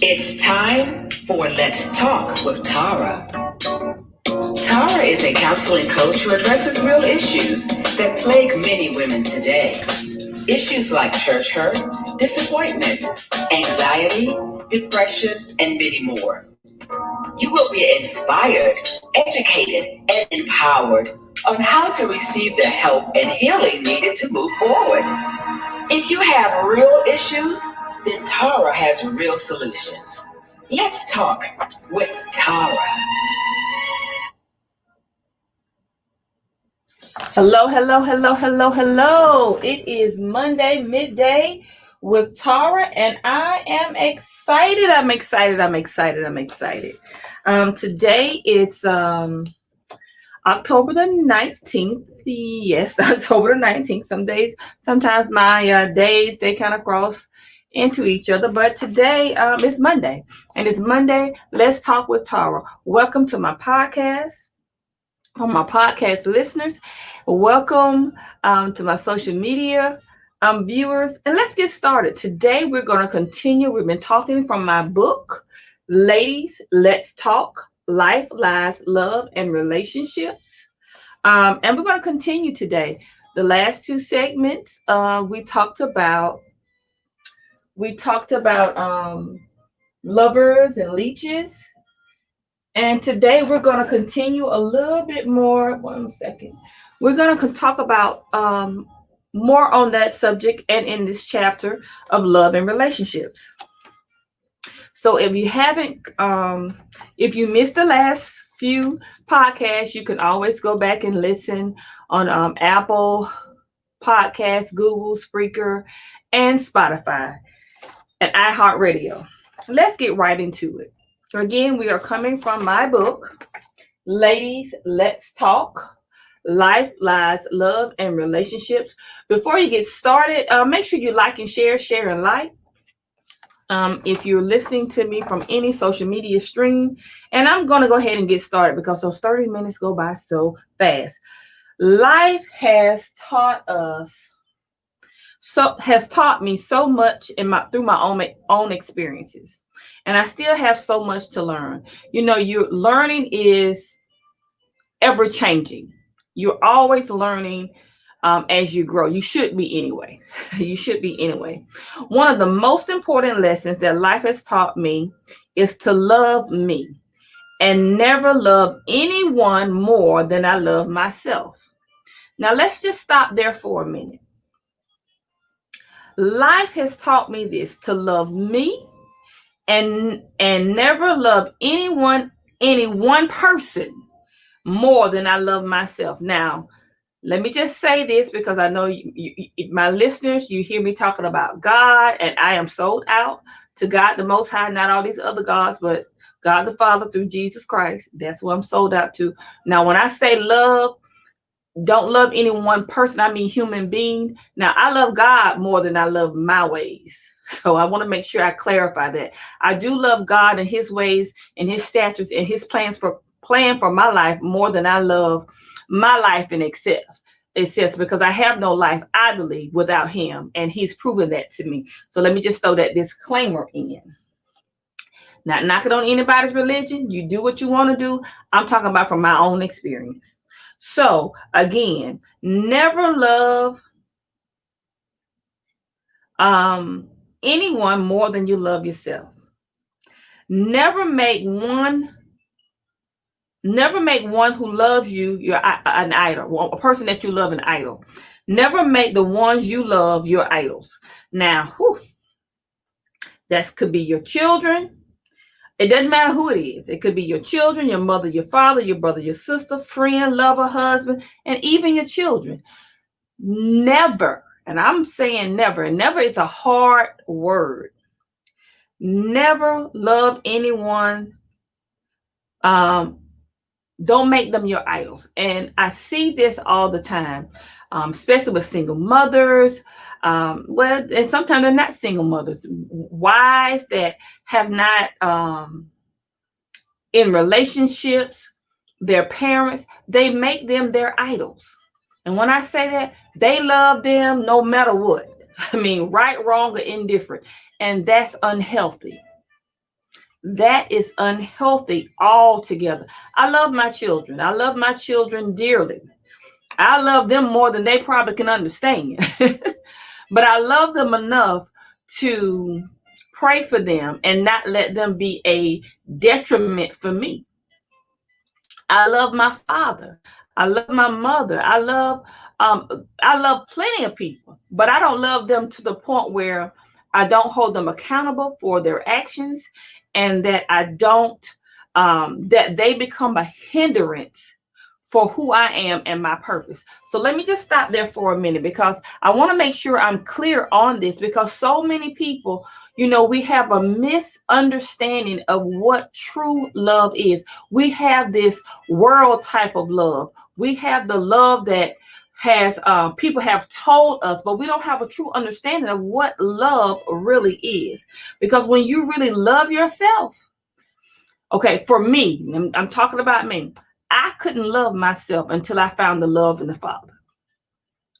It's time for Let's Talk with Tara. Tara is a counseling coach who addresses real issues that plague many women today. Issues like church hurt, disappointment, anxiety, depression, and many more. You will be inspired, educated, and empowered on how to receive the help and healing needed to move forward. If you have real issues, then Tara has real solutions. Let's talk with Tara. Hello. It is Monday, midday with Tara, and I am excited. I'm excited. Today it's October the 19th. Yes, October the 19th. Sometimes my days, they kind of cross into each other, but today it's Monday, and it's Monday. Let's talk with Tara. Welcome to my podcast. On my podcast listeners, welcome to my social media viewers, and let's get started. Today we're going to continue. We've been talking from my book, Ladies, Let's Talk, Life, Lies, Love, and Relationships. And we're going to continue today. The last two segments, we talked about lovers and leeches. And today we're going to continue a little bit more. 1 second. We're going to talk about more on that subject and in this chapter of love and relationships. So if you missed the last few podcasts, you can always go back and listen on Apple Podcasts, Google, Spreaker, and Spotify, and iHeartRadio. Let's get right into it. Again, we are coming from my book, Ladies, Let's Talk, Life, Lies, Love, and Relationships. Before you get started, make sure you like and share and like. If you're listening to me from any social media stream, and I'm going to go ahead and get started because those 30 minutes go by so fast. Life has taught me so much through my own experiences. And I still have so much to learn. Your learning is ever changing. You're always learning as you grow. You should be anyway. One of the most important lessons that life has taught me is to love me and never love anyone more than I love myself. Now, let's just stop there for a minute. Life has taught me this, to love me and never love any one person more than I love myself. Now, let me just say this, because I know my listeners, you hear me talking about God, and I am sold out to God the Most High, not all these other gods, but God the Father through Jesus Christ. That's what I'm sold out to. Now, when I say love, don't love any one person, I mean human being. Now, I love God more than I love my ways. So I want to make sure I clarify that. I do love God and his ways and his statutes and his plan for my life more than I love my life in excess, because I have no life, I believe, without him. And he's proven that to me. So let me just throw that disclaimer in. Not knocking on anybody's religion. You do what you want to do. I'm talking about from my own experience. So again, never love anyone more than you love yourself. Never make one who loves you an idol, a person that you love an idol. Never make the ones you love your idols. Now, that could be your children. It doesn't matter who it is. It could be your children, your mother, your father, your brother, your sister, friend, lover, husband, and even your children. Never, and I'm saying never, and never is a hard word. Never love anyone. Don't make them your idols. And I see this all the time, especially with single mothers. And sometimes they're not single mothers, wives that have not in relationships, their parents, they make them their idols. And when I say that, they love them no matter what. I mean, right, wrong, or indifferent. And that's unhealthy. That is unhealthy altogether. I love my children. I love my children dearly. I love them more than they probably can understand. But I love them enough to pray for them and not let them be a detriment for me. I love my father. I love my mother. I love plenty of people, but I don't love them to the point where I don't hold them accountable for their actions, and that I don't that they become a hindrance for who I am and my purpose. So let me just stop there for a minute, because I want to make sure I'm clear on this, because so many people, we have a misunderstanding of what true love is. We have this world type of love. We have the love that has people have told us, but we don't have a true understanding of what love really is. Because when you really love yourself, okay, for me, I'm talking about me. I couldn't love myself until I found the love in the Father.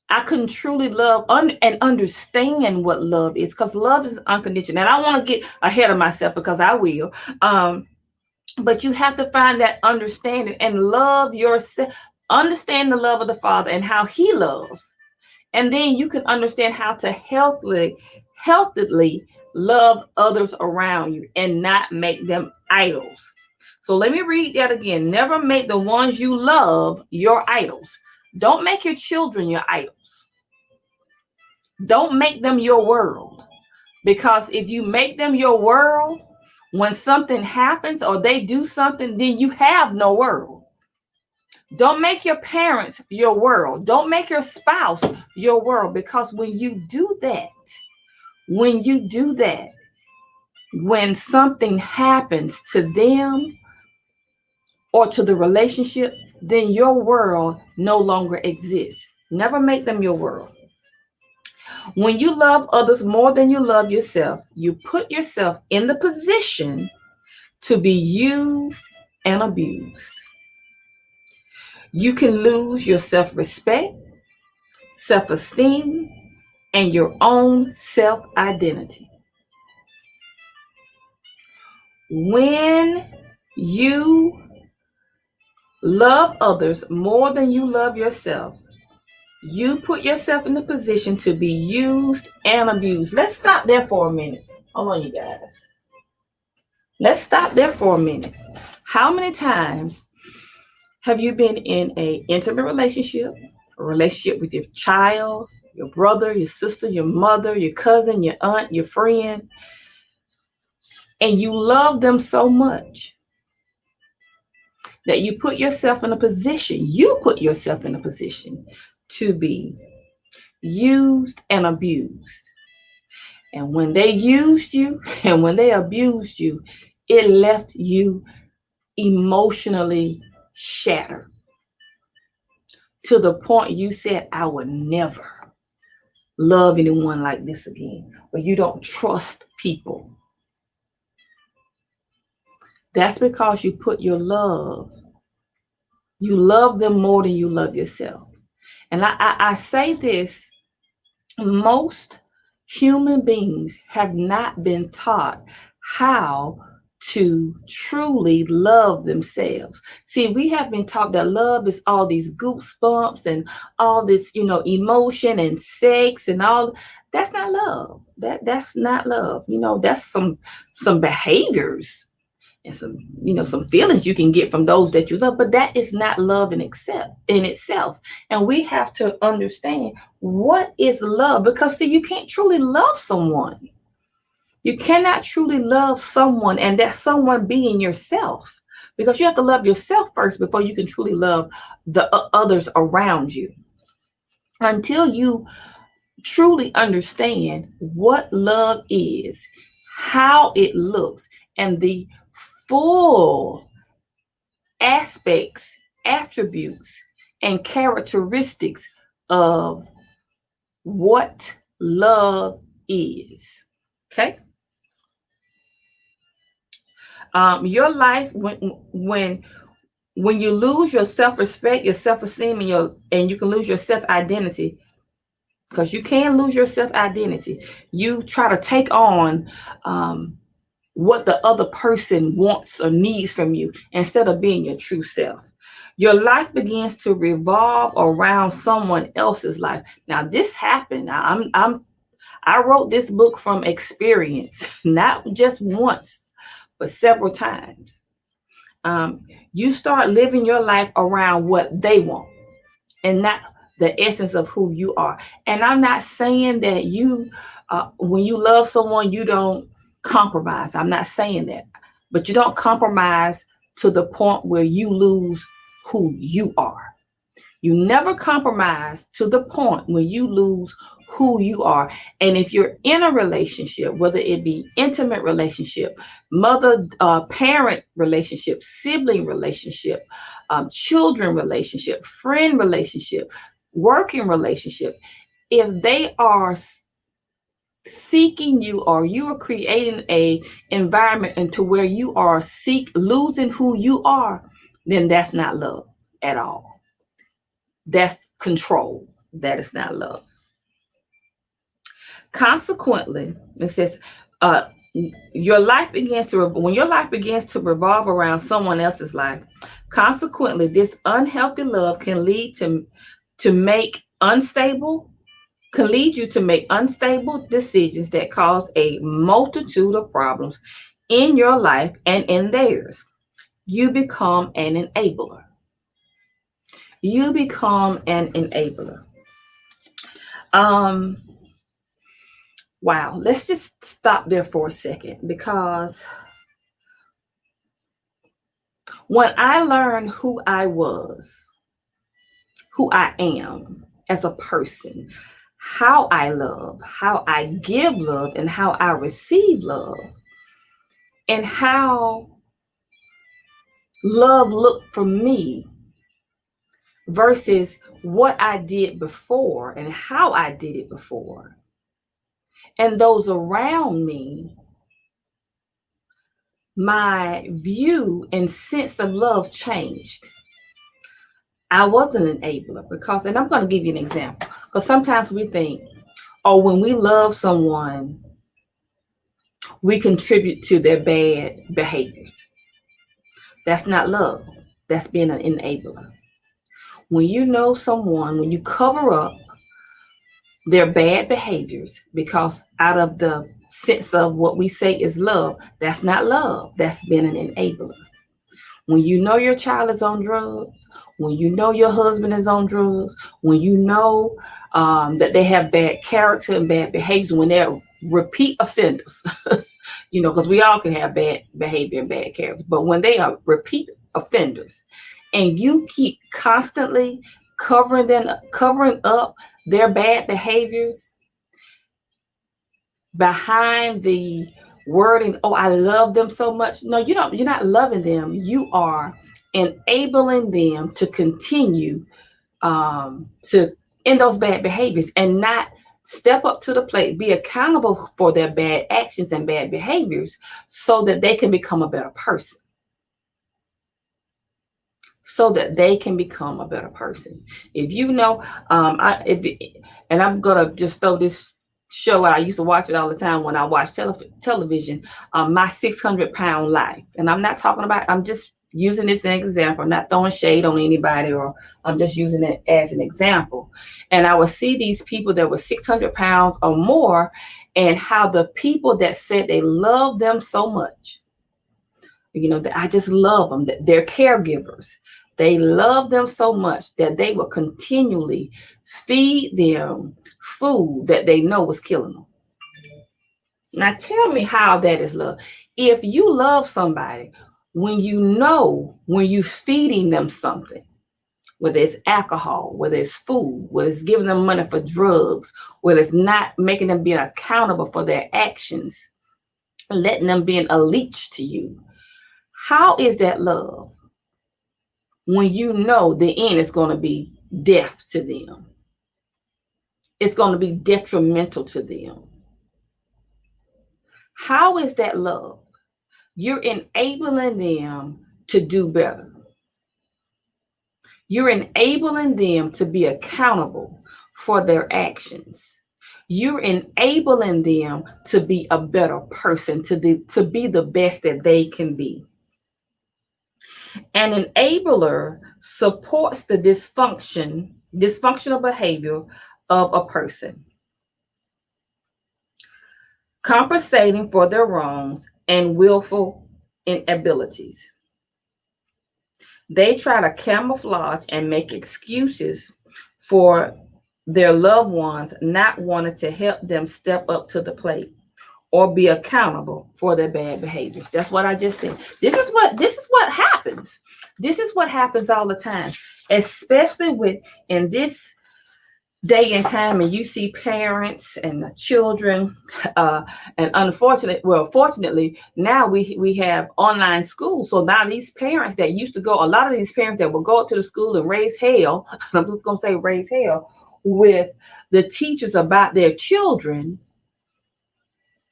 I couldn't truly love and understand what love is, because love is unconditional. And I don't want to get ahead of myself, because I will. But you have to find that understanding and love yourself. Understand the love of the Father and how He loves. And then you can understand how to healthily love others around you and not make them idols. So let me read that again. Never make the ones you love your idols. Don't make your children your idols. Don't make them your world. Because if you make them your world, when something happens or they do something, then you have no world. Don't make your parents your world. Don't make your spouse your world. Because when you do that, when something happens to them or to the relationship, then your world no longer exists. Never make them your world. When you love others more than you love yourself, you put yourself in the position to be used and abused. You can lose your self-respect, self-esteem, and your own self-identity. When you love others more than you love yourself, you put yourself in the position to be used and abused. Let's stop there for a minute. Hold on, you guys. Let's stop there for a minute. How many times have you been in an intimate relationship, a relationship with your child, your brother, your sister, your mother, your cousin, your aunt, your friend, and you love them so much that you put yourself in a position to be used and abused. And when they used you and when they abused you, it left you emotionally shattered to the point you said, I would never love anyone like this again. Or you don't trust people. That's because you put you love them more than you love yourself. And I say this, most human beings have not been taught how to truly love themselves. See, we have been taught that love is all these goosebumps and all this, emotion and sex and all. That's not love. That's not love. That's some behaviors and some feelings you can get from those that you love, but that is not love in itself. And we have to understand what is love, because see, you can't truly love someone. You cannot truly love someone, and that someone being yourself, because you have to love yourself first before you can truly love the others around you. Until you truly understand what love is, how it looks, and the full aspects, attributes, and characteristics of what love is. Okay? Your life, when you lose your self-respect, your self-esteem, and you can lose your self-identity, because you can lose your self identity. You try to take on what the other person wants or needs from you instead of being your true self. Your life begins to revolve around someone else's life. Now, this happened. I wrote this book from experience, not just once, but several times. You start living your life around what they want and not the essence of who you are. And I'm not saying that when you love someone, you don't compromise. I'm not saying that, but you don't compromise to the point where you lose who you are. You never compromise to the point when you lose who you are. And if you're in a relationship, whether it be intimate relationship, mother parent relationship, sibling relationship, children relationship, friend relationship, working relationship, if they are seeking you, or you are creating a environment into where you are losing who you are, then that's not love at all. That's control. That is not love. Consequently, it says, your life begins to when your life begins to revolve around someone else's life. Consequently, this unhealthy love can lead to make unstable can lead you to make unstable decisions that cause a multitude of problems in your life and in theirs. You become an enabler. You become an enabler. Um, wow, let's just stop there for a second, because when I learned who I was, who I am as a person, how I love, how I give love, and how I receive love, and how love looked for me versus what I did before and how I did it before, and those around me, my view and sense of love changed. I was an enabler because, and I'm going to give you an example, because sometimes we think, oh, when we love someone, we contribute to their bad behaviors. That's not love. That's being an enabler. When you know someone, when you cover up their bad behaviors because out of the sense of what we say is love, that's not love. That's being an enabler. When you know your child is on drugs, when you know your husband is on drugs, when you know that they have bad character and bad behaviors, when they're repeat offenders, because we all can have bad behavior and bad character, but when they are repeat offenders and you keep constantly covering up their bad behaviors behind the wording, oh, I love them so much. No, you don't. You're not loving them. You are enabling them to continue to in those bad behaviors and not step up to the plate, be accountable for their bad actions and bad behaviors so that they can become a better person. If you know, and I'm gonna just throw this show out. I used to watch it all the time when I watched television. My 600-pound life, and I'm just using this as an example. I'm not throwing shade on anybody, or I'm just using it as an example. And I would see these people that were 600 pounds or more, and how the people that said they love them so much, that I just love them, that they're caregivers. They love them so much that they will continually feed them food that they know was killing them. Now tell me how that is love. If you love somebody, when you're feeding them something, whether it's alcohol, whether it's food, whether it's giving them money for drugs, whether it's not making them be accountable for their actions, letting them be a leech to you, how is that love? When you know the end is going to be death to them. It's going to be detrimental to them. How is that love? You're enabling them to do better. You're enabling them to be accountable for their actions. You're enabling them to be a better person, to be the best that they can be. An enabler supports the dysfunctional behavior of a person, compensating for their wrongs and willful inabilities. They try to camouflage and make excuses for their loved ones not wanting to help them step up to the plate or be accountable for their bad behaviors. That's what I just said. This is what happens. This is what happens all the time, especially with in this day and time, and you see parents and the children, and fortunately now we have online schools. So now these parents that used to go, a lot of these parents that will go up to the school and raise hell, I'm just gonna say raise hell with the teachers about their children.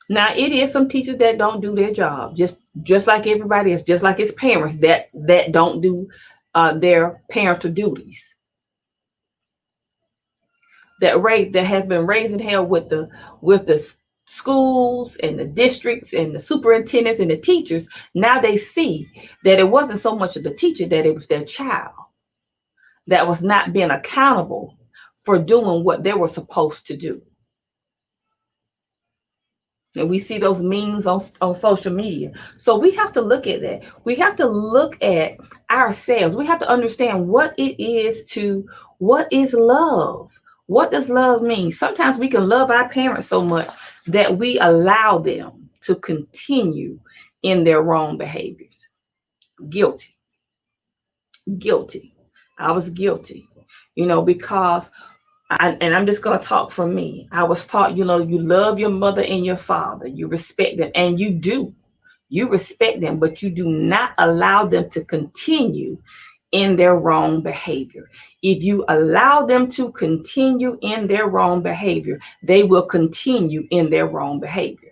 Now it is some teachers that don't do their job, just like everybody else, just like it's parents that don't do their parental duties. That have been raising hell with the schools and the districts and the superintendents and the teachers. Now they see that it wasn't so much of the teacher, that it was their child that was not being accountable for doing what they were supposed to do. And we see those memes on social media. So we have to look at that. We have to look at ourselves. We have to understand what is love. What does love mean? Sometimes we can love our parents so much that we allow them to continue in their wrong behaviors. Guilty. I was guilty, because I'm just going to talk for me. I was taught, you love your mother and your father. You respect them, and you do. You respect them, but you do not allow them to continue in their wrong behavior. If you allow them to continue in their wrong behavior, they will continue in their wrong behavior.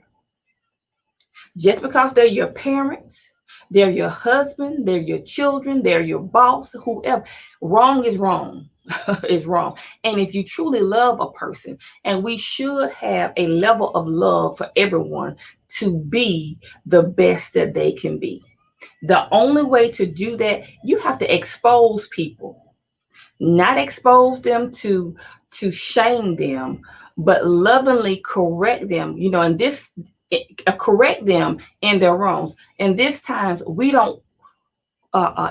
Just because they're your parents, they're your husband, they're your children, they're your boss, whoever, wrong is wrong. Is wrong. And if you truly love a person, and we should have a level of love for everyone to be the best that they can be. The only way to do that, you have to expose people, not expose them to shame them, but lovingly correct them, and correct them in their wrongs. And this times we don't,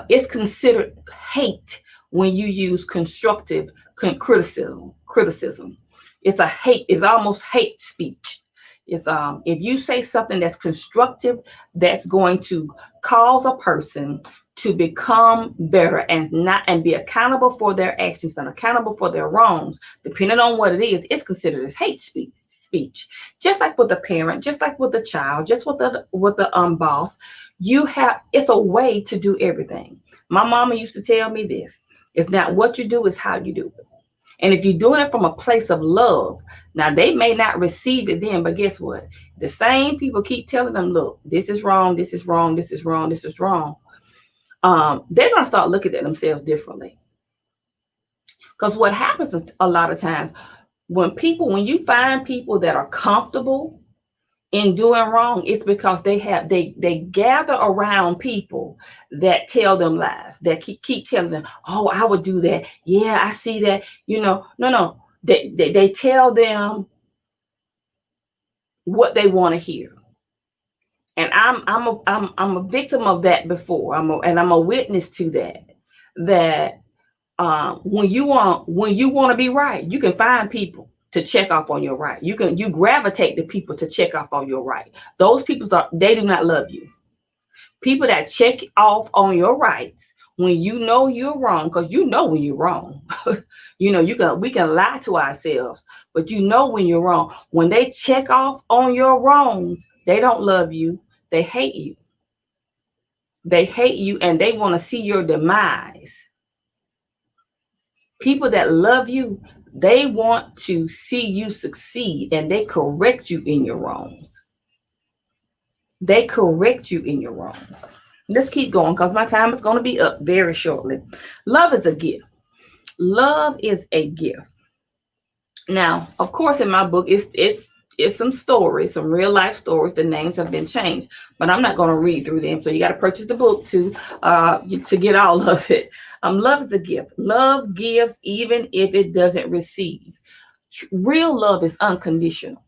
it's considered hate when you use constructive criticism. It's almost hate speech. It's if you say something that's constructive, that's going to cause a person to become better and be accountable for their actions and accountable for their wrongs, depending on what it is, it's considered as hate speech. Just like with the parent, just like with the child, just with the boss, it's a way to do everything. My mama used to tell me this: it's not what you do, it's how you do it. And if you're doing it from a place of love, now they may not receive it then, but guess what? The same people keep telling them, look, this is wrong, this is wrong, this is wrong, this is wrong. They're going to start looking at themselves differently. Because what happens is, a lot of times when you find people that are comfortable in doing wrong, it's because they gather around people that tell them lies, that keep telling them, oh, I would do that. Yeah, I see that. No. They tell them what they want to hear. And I'm a victim of that before. I'm a witness to that. That when you want to be right, you can find people to check off on your right. You gravitate to people to check off on your right. Those people they do not love you. People that check off on your rights when you know you're wrong, because you know when you're wrong. We can lie to ourselves, but you know when you're wrong. When they check off on your wrongs, they don't love you. They hate you. They hate you, and they want to see your demise. People that love you, they want to see you succeed, and they correct you in your wrongs. They correct you in your wrongs. Let's keep going, because my time is going to be up very shortly. Love is a gift. Love is a gift. Now, of course, in my book, it's some stories, some real life stories. The names have been changed, but I'm not going to read through them. So you got to purchase the book to get all of it. Love is a gift. Love gives even if it doesn't receive. Real love is unconditional.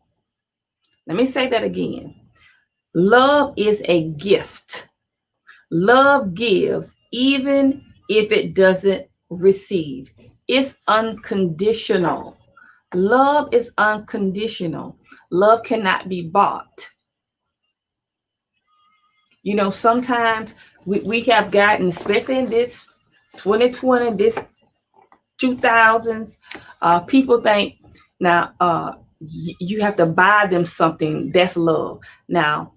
Let me say that again. Love is a gift. Love gives even if it doesn't receive. It's unconditional. Love is unconditional. Love cannot be bought. You know, sometimes we have gotten, especially in this 2020, this 2000s, people think now you have to buy them something. That's love. Now,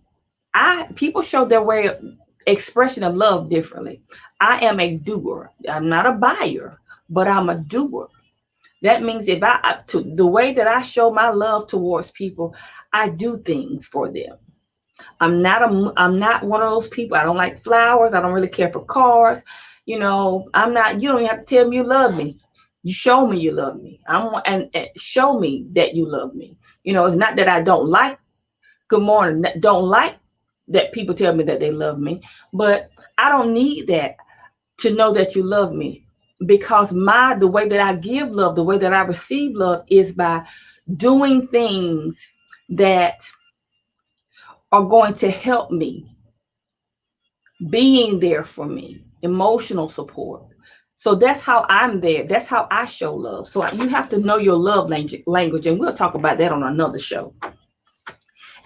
people show their way of expression of love differently. I am a doer. I'm not a buyer, but I'm a doer. That means if the way that I show my love towards people, I do things for them. I'm not one of those people. I don't like flowers. I don't really care for cars. You know, you don't even have to tell me you love me. You show me you love me. And show me that you love me. You know, it's not that I don't like good morning, don't like that people tell me that they love me, but I don't need that to know that you love me, because the way that I give love, the way that I receive love is by doing things that are going to help me, being there for me, emotional support. So that's how I'm there. That's how I show love. So you have to know your love language, and we'll talk about that on another show.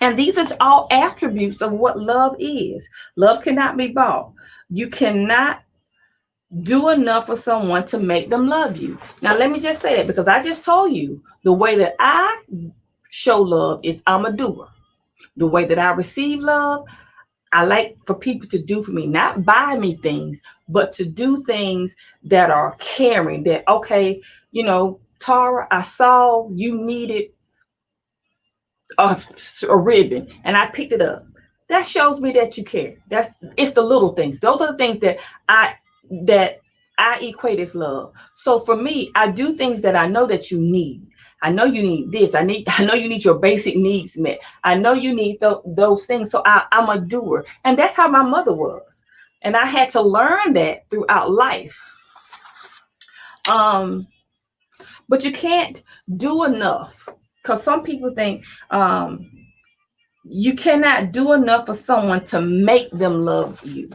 And these are all attributes of what love is. Love cannot be bought. You cannot do enough for someone to make them love you. Now, let me just say that, because I just told you the way that I show love is I'm a doer. The way that I receive love, I like for people to do for me, not buy me things, but to do things that are caring, that, okay, you know, Tara, I saw you needed a ribbon and I picked it up. That shows me that you care. It's the little things. Those are the things that I equate as love. So for me, I do things that I know that you need. I know you need this. I know you need your basic needs met. I know you need those things. So I'm a doer. And that's how my mother was. And I had to learn that throughout life. But you can't do enough, because some people think you cannot do enough for someone to make them love you.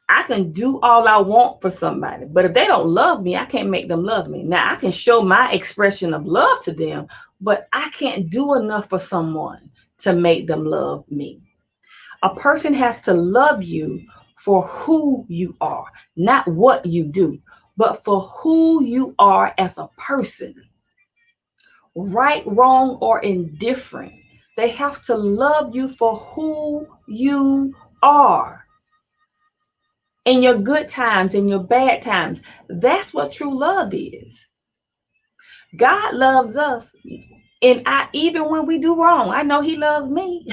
I can do all I want for somebody, but if they don't love me, I can't make them love me. Now, I can show my expression of love to them, but I can't do enough for someone to make them love me. A person has to love you for who you are, not what you do, but for who you are as a person. Right, wrong, or indifferent. They have to love you for who you are. In your good times, in your bad times. That's what true love is. God loves us, and even when we do wrong, I know He loves me.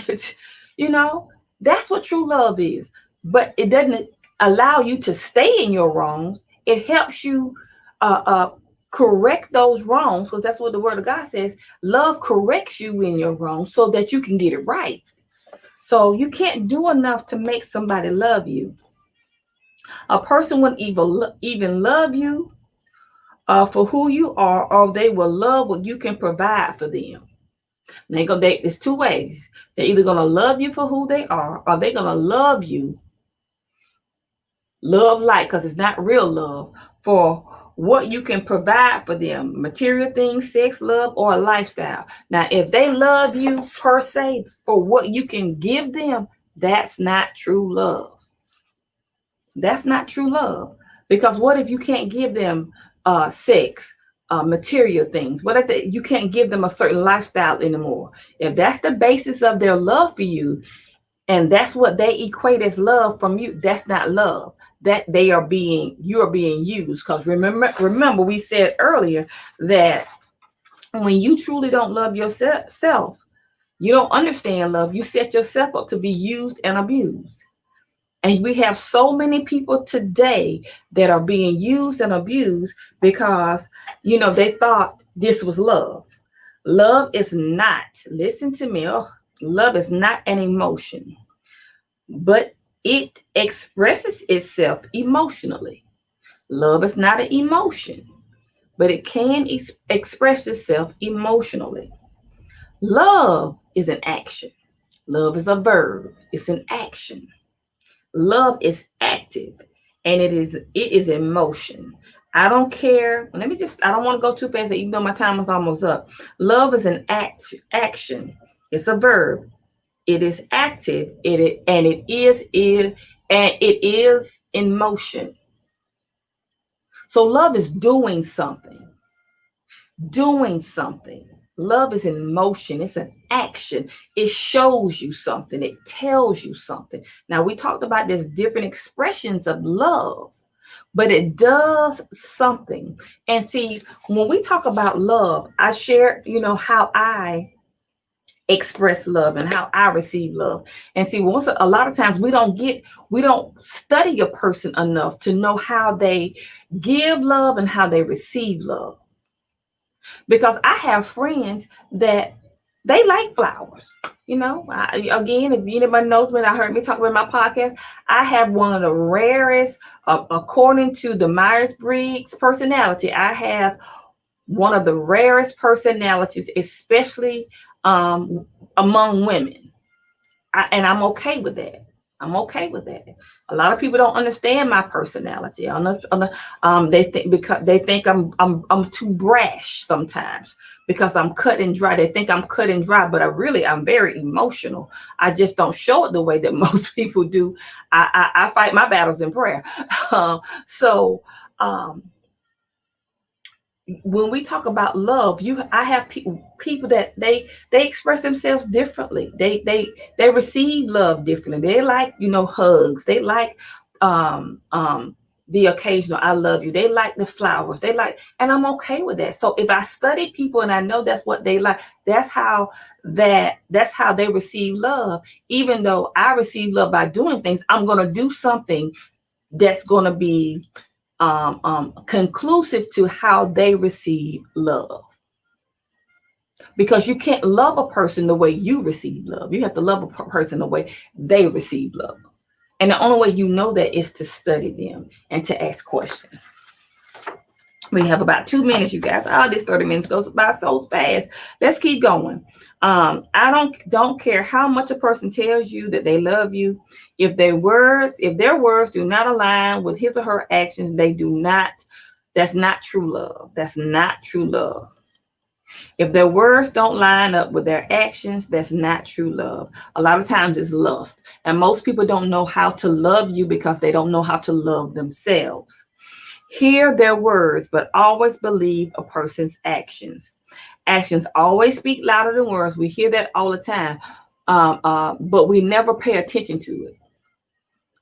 You know, that's what true love is. But it doesn't allow you to stay in your wrongs. It helps you correct those wrongs, because that's what the Word of God says. Love corrects you in your wrongs so that you can get it right. So you can't do enough to make somebody love you. A person wouldn't even love you for who you are, or they will love what you can provide for them. There's two ways. They're either going to love you for who they are, or they're going to love you, because it's not real love, for what you can provide for them, material things, sex, love, or a lifestyle. Now, if they love you per se for what you can give them, that's not true love. That's not true love. Because what if you can't give them sex, material things? What if you can't give them a certain lifestyle anymore? If that's the basis of their love for you, and that's what they equate as love from you, that's not love. That you are being used. Because remember, we said earlier that when you truly don't love yourself, you don't understand love, you set yourself up to be used and abused. And we have so many people today that are being used and abused because, they thought this was love. Love is not, listen to me, love is not an emotion, but it expresses itself emotionally. Love is not an emotion, but it can express itself emotionally. Love is an action. Love is a verb. It's an action. Love is active, and it is emotion. I don't care. I don't want to go too fast, even though my time is almost up. Love is an action. It's a verb. It is active. It is in motion. So love is doing something. Doing something. Love is in motion. It's an action. It shows you something. It tells you something. Now, we talked about there's different expressions of love, but it does something. And see, when we talk about love, I share, how I express love and how I receive love. And see, a lot of times we don't study a person enough to know how they give love and how they receive love. Because I have friends that they like flowers. Again, if anybody knows me and I heard me talk about my podcast, I have one of the rarest, according to the Myers-Briggs personality, I have one of the rarest personalities, especially among women. And I'm okay with that. I'm okay with that. A lot of people don't understand my personality. They think I'm too brash sometimes because I'm cut and dry. They think I'm cut and dry, but I'm very emotional. I just don't show it the way that most people do. I fight my battles in prayer. So when we talk about love, I have people that they express themselves differently. They receive love differently. They like, hugs. They like the occasional I love you. They like the flowers. And I'm okay with that. So if I study people and I know that's what they like, that's how they receive love. Even though I receive love by doing things, I'm going to do something that's going to be conclusive to how they receive love. Because you can't love a person the way you receive love. You have to love a person the way they receive love. And the only way you know that is to study them and to ask questions. We have about 2 minutes, you guys. This 30 minutes goes by so fast. Let's keep going. I don't care how much a person tells you that they love you. If their words do not align with his or her actions, that's not true love. That's not true love. If their words don't line up with their actions, that's not true love. A lot of times it's lust. And most people don't know how to love you because they don't know how to love themselves. Hear their words, but always believe a person's actions. Actions always speak louder than words. We hear that all the time, but we never pay attention to it.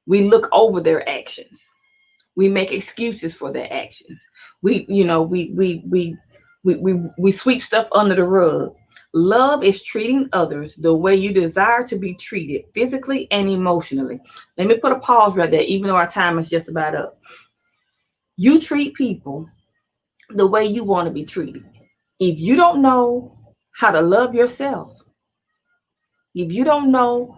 We look over their actions. We make excuses for their actions. We sweep stuff under the rug. Love is treating others the way you desire to be treated, physically and emotionally. Let me put a pause right there, even though our time is just about up. You treat people the way you want to be treated. If you don't know how to love yourself, if you don't know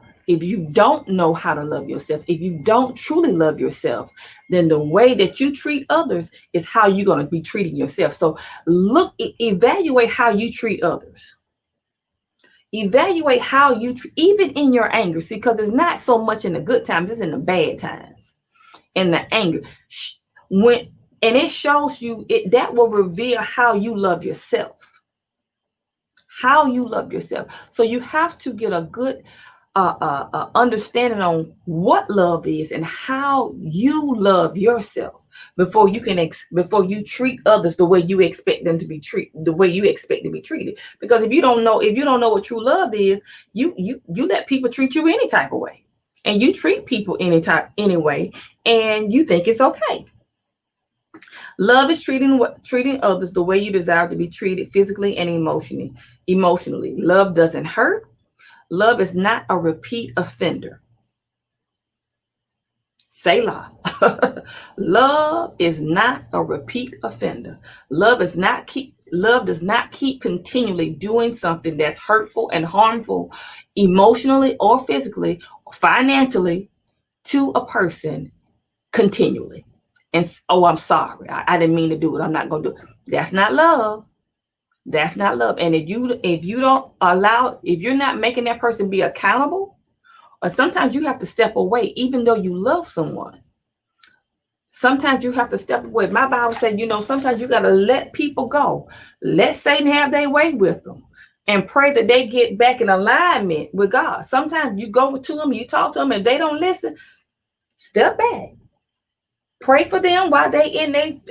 how to love yourself, if you don't truly love yourself, then the way that you treat others is how you're going to be treating yourself. So evaluate how you treat others. Evaluate how you even in your anger. See, because it's not so much in the good times, it's in the bad times. In the anger. And it shows you, that will reveal how you love yourself. How you love yourself. So you have to get a good understanding on what love is and how you love yourself before you treat others the way you expect them to be treated, the way you expect to be treated. Because if you don't know what true love is, you let people treat you any type of way, and you treat people anyway, and you think it's okay. Love is treating others the way you desire to be treated, physically and emotionally. Love doesn't hurt. Love is not a repeat offender. Selah. Love is not a repeat offender. Love does not keep continually doing something that's hurtful and harmful emotionally or physically or financially to a person continually. And oh, I'm sorry. I didn't mean to do it. I'm not going to do it. That's not love. That's not love. And if you don't allow, if you're not making that person be accountable, or sometimes you have to step away, even though you love someone. Sometimes you have to step away. My Bible said, sometimes you got to let people go. Let Satan have their way with them and pray that they get back in alignment with God. Sometimes you go to them, you talk to them, and they don't listen. Step back. Pray for them while they in they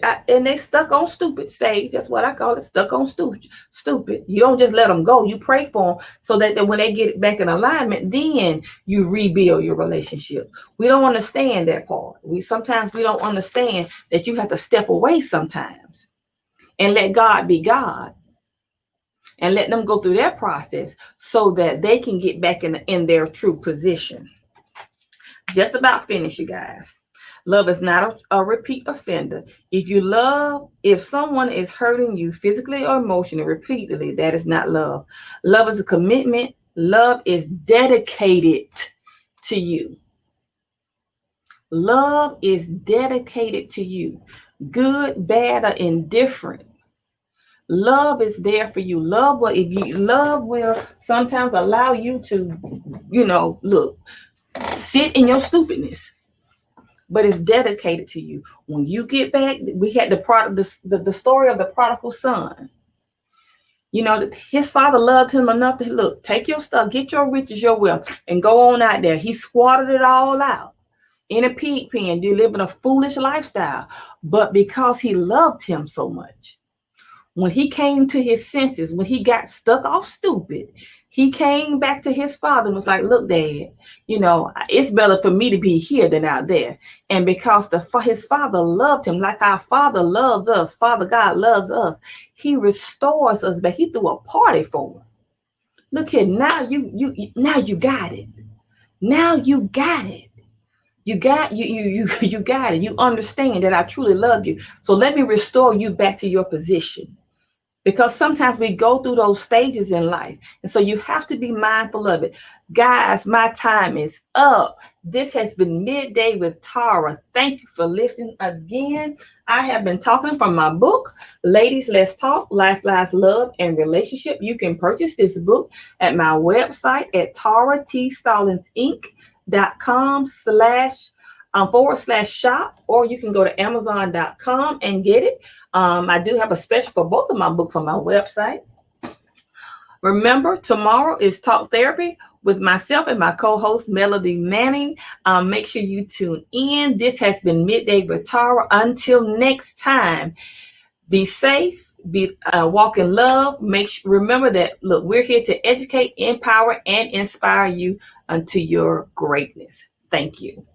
stuck on stupid stage. That's what I call it, stuck on stupid. You don't just let them go. You pray for them so that when they get back in alignment, then you rebuild your relationship. We don't understand that part. Sometimes we don't understand that you have to step away sometimes and let God be God and let them go through their process so that they can get back in their true position. Just about finished, you guys. Love is not a repeat offender. If someone is hurting you physically or emotionally repeatedly, that is not love. Love is a commitment. Love is dedicated to you. Love is dedicated to you. Good, bad, or indifferent. Love is there for you. Love will sometimes allow you to, sit in your stupidness. But it's dedicated to you. When you get back, we had the story of the prodigal son. His father loved him enough to take your stuff, get your riches, your wealth, and go on out there. He squatted it all out in a pig pen, living a foolish lifestyle. But because he loved him so much, when he came to his senses, when he got stuck off stupid, he came back to his father and was like, look, Dad, it's better for me to be here than out there. And because his father loved him like our Father loves us, Father God loves us, he restores us back. He threw a party for him. Look here, now you got it. Now you got it. You got it. You understand that I truly love you. So let me restore you back to your position. Because sometimes we go through those stages in life. And so you have to be mindful of it. Guys, my time is up. This has been Midday with Tara. Thank you for listening again. I have been talking from my book, Ladies, Let's Talk, Life, Lies, Love, and Relationship. You can purchase this book at my website at TaraTStallinsinc.com//shop, or you can go to Amazon.com and get it. I do have a special for both of my books on my website. Remember, tomorrow is Talk Therapy with myself and my co-host, Melody Manning. Make sure you tune in. This has been Midday with Tara. Until next time, be safe, walk in love. Remember that, we're here to educate, empower, and inspire you unto your greatness. Thank you.